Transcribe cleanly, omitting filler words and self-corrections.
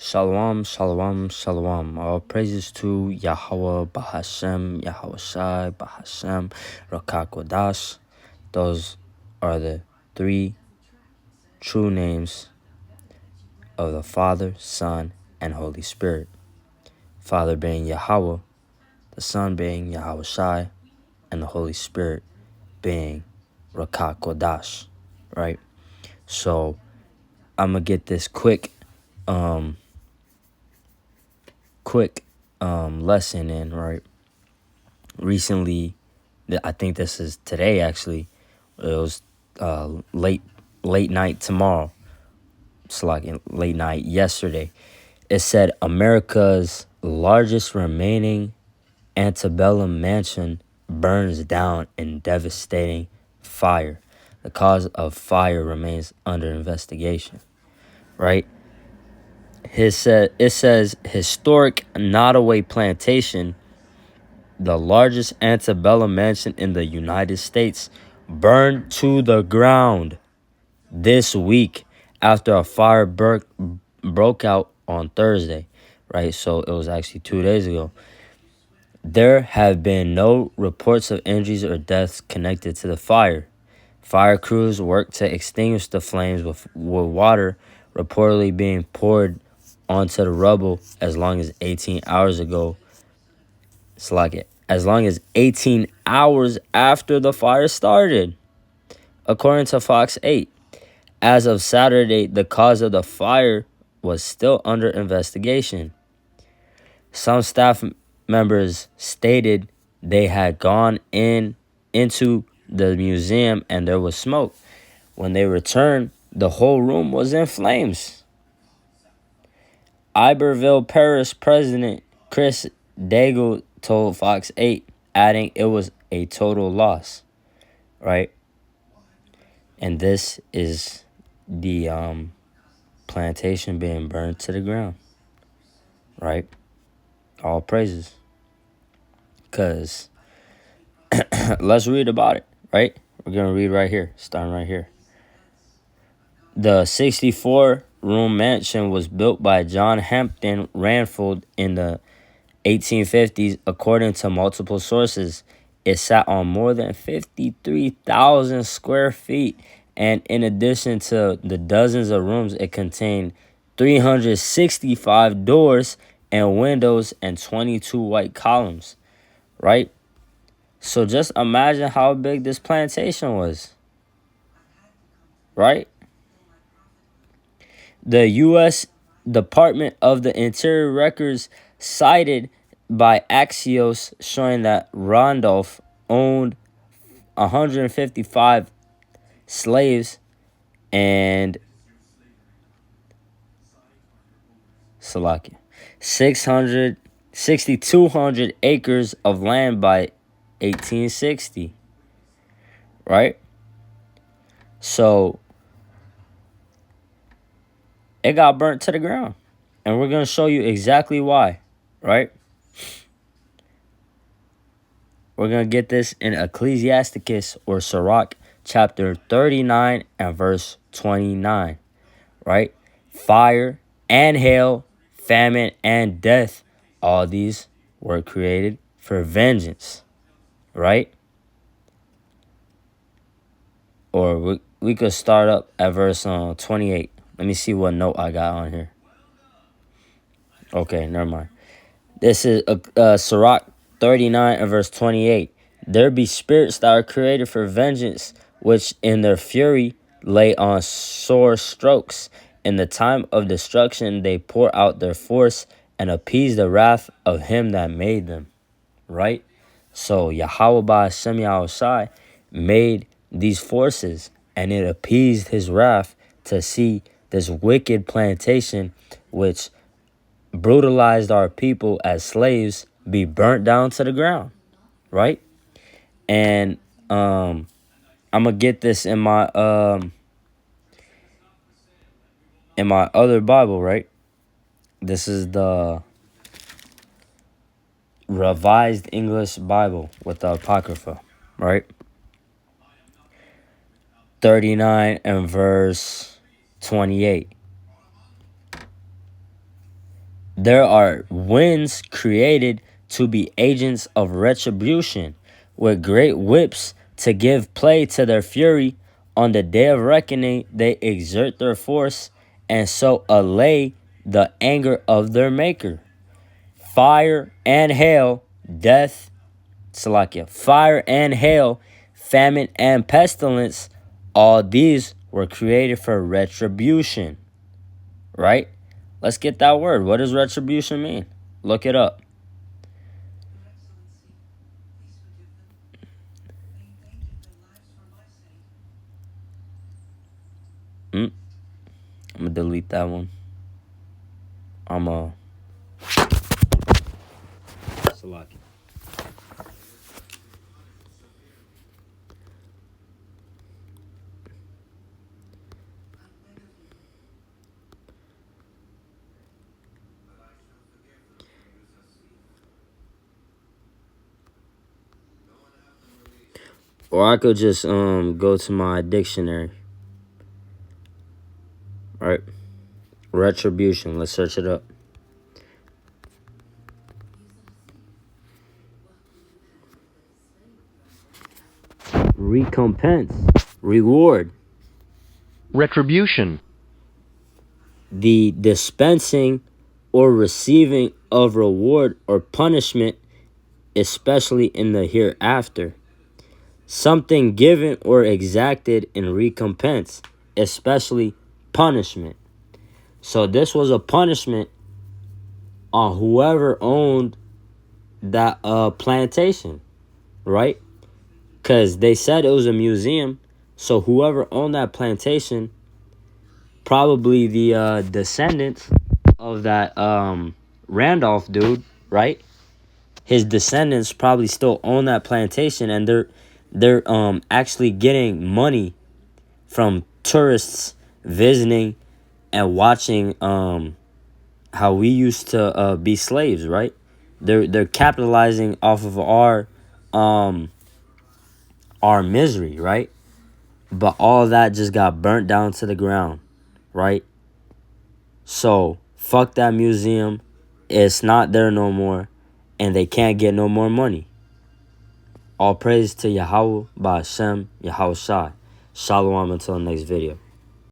Shalom, shalom, shalom. All praises to Yahweh, Bahashem, Yahweh Shai, Bahashem, Rakakwadash. Those are the three true names of the Father, Son, and Holy Spirit. Father being Yahweh, the Son being Yahweh Shai, and the Holy Spirit being Rakakwadash. Right? So I'm gonna get this quick lesson in, right? Recently, I think this is today actually. It was late night tomorrow. It's like late night yesterday. It said America's largest remaining antebellum mansion burns down in devastating fire. The cause of fire remains under investigation. Right? It says historic Nottoway Plantation, the largest antebellum mansion in the United States, burned to the ground this week after a fire broke out on Thursday, right? So it was actually 2 days ago. There have been no reports of injuries or deaths connected to the fire. Fire crews worked to extinguish the flames with water reportedly being poured onto the rubble as long as 18 hours ago. As long as 18 hours after the fire started, according to Fox 8. As of Saturday, the cause of the fire was still under investigation. Some staff members stated they had gone into the museum and there was smoke. When they returned, the whole room was in flames. Iberville Parish President Chris Daigle told Fox 8, adding it was a total loss, right? And this is the plantation being burned to the ground, right? All praises. Because let's read about it, right? We're going to read right here, starting right here. The 64-room mansion was built by John Hampton Ranfold in the 1850s, according to multiple sources. It sat on more than 53,000 square feet, and in addition to the dozens of rooms, it contained 365 doors and windows and 22 white columns, right? So just imagine how big this plantation was, right? The U.S. Department of the Interior records cited by Axios showing that Randolph owned 155 slaves and 6,200 acres of land by 1860, right? So it got burnt to the ground, and we're going to show you exactly why, right? We're going to get this in Ecclesiasticus or Sirach chapter 39 and verse 29, right? Fire and hail, famine and death, all these were created for vengeance, right? Or we could start up at verse 28. Let me see what note I got on here. Okay, never mind. This is Sirach 39 and verse 28. There be spirits that are created for vengeance, which in their fury lay on sore strokes. In the time of destruction they pour out their force and appease the wrath of him that made them. Right? So Yahweh Ba'ashem Yahweh Shai made these forces, and it appeased his wrath to see this wicked plantation, which brutalized our people as slaves, be burnt down to the ground, right? And I'm gonna get this in my other Bible, right? This is the Revised English Bible with the Apocrypha, right? 39 and verse 28. There are winds created to be agents of retribution, with great whips to give play to their fury. On the day of reckoning, they exert their force, and so allay the anger of their maker. Fire and hail, death, Salakia, fire and hail, famine and pestilence, all these were created for retribution, right? Let's get that word. What does retribution mean? Look it up. I'm gonna delete that one. Salakia. Or I could just go to my dictionary. Right? Retribution. Let's search it up. Recompense. Reward. Retribution. The dispensing or receiving of reward or punishment, especially in the hereafter. Something given or exacted in recompense, especially punishment. So this was a punishment on whoever owned that plantation, right? Because they said it was a museum. So whoever owned that plantation, probably the descendants of that Randolph dude, right? His descendants probably still own that plantation, and they're actually getting money from tourists visiting and watching how we used to be slaves, right? They're capitalizing off of our misery, right? But all that just got burnt down to the ground, right? So fuck that museum. It's not there no more, and they can't get no more money. All praise to Yahweh, Ba'Shem, Yahweh Shai. Shalom until the next video.